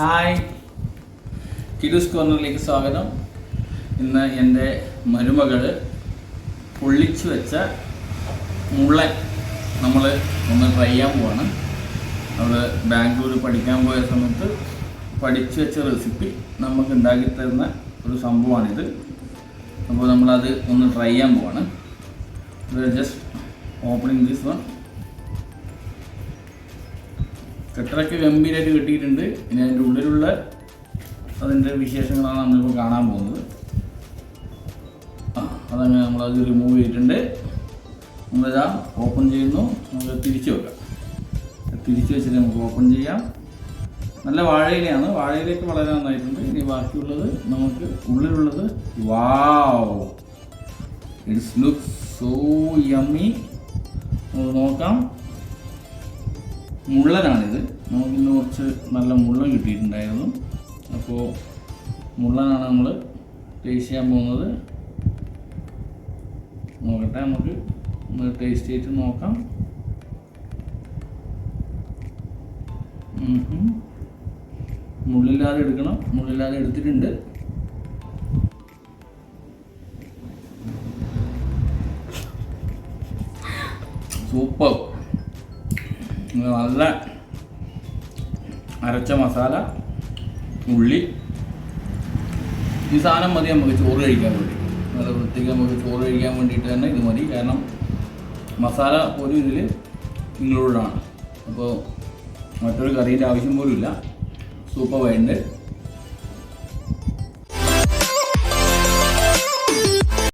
Hi, കിഡൂസ് കോർണറിലേക്ക് സ്വാഗതം. ഇന്ന് എൻ്റെ മരുമകൾ പൊള്ളിച്ചു വെച്ച മുള്ളൻ നമ്മൾ ഒന്ന് ട്രൈ ചെയ്യാൻ പോവാണ്. അവൾ ബാംഗ്ലൂർ പഠിക്കാൻ പോയ സമയത്ത് പഠിച്ചു വെച്ച റെസിപ്പി നമുക്ക് ഉണ്ടാക്കി തരുന്ന ഒരു സംഭവമാണിത്. അപ്പോൾ നമ്മളത് ഒന്ന് ട്രൈ ചെയ്യാൻ പോവാണ്. Just opening this one. കെട്ടറൊക്കെ ഗംഭീരമായിട്ട് കിട്ടിയിട്ടുണ്ട്. ഇനി അതിൻ്റെ ഉള്ളിലുള്ള അതിൻ്റെ വിശേഷങ്ങളാണ് നമ്മളിപ്പോൾ കാണാൻ പോകുന്നത്. അതങ്ങനെ നമ്മളത് റിമൂവ് ചെയ്തിട്ടുണ്ട്. നമ്മളിതാ ഓപ്പൺ ചെയ്യുന്നു. നമുക്ക് തിരിച്ചു വെക്കാം. തിരിച്ചു വെച്ചിട്ട് നമുക്ക് ഓപ്പൺ ചെയ്യാം. നല്ല വാഴയിലയാണ്. വാഴയിലേക്ക് വളരെ നന്നായിട്ടുണ്ട്. ഇനി ബാക്കിയുള്ളത് നമുക്ക് ഉള്ളിലുള്ളത് വാവ്, ഇറ്റ്സ് ലുക്ക് സോ യമ്മി. നമുക്ക് നോക്കാം. മുള്ളനാണിത്. നമുക്കിന്ന് കുറച്ച് നല്ല മുള്ളൻ കിട്ടിയിട്ടുണ്ടായിരുന്നു. അപ്പോൾ മുള്ളനാണ് നമ്മൾ ടേസ്റ്റ് ചെയ്യാൻ പോകുന്നത്. നോക്കട്ടെ, നമുക്ക് ടേസ്റ്റ് ചെയ്തിട്ട് നോക്കാം. മുള്ളില്ലാതെ എടുക്കണം. മുള്ളില്ലാതെ എടുത്തിട്ടുണ്ട്. സൂപ്പർ. നല്ല അരച്ച മസാല, ഉള്ളി, ഈ സാധനം മതി നമുക്ക് ചോറ് കഴിക്കാൻ വേണ്ടി. നല്ല വൃത്തിക്ക് നമുക്ക് ചോറ് കഴിക്കാൻ വേണ്ടിയിട്ട് തന്നെ ഇത് മതി. കാരണം മസാല പോലും ഇതിൽ ഇൻക്ലൂഡാണ്. അപ്പോൾ മറ്റൊരു കറീൻ്റെ ആവശ്യം പോലും ഇല്ല. Super wind.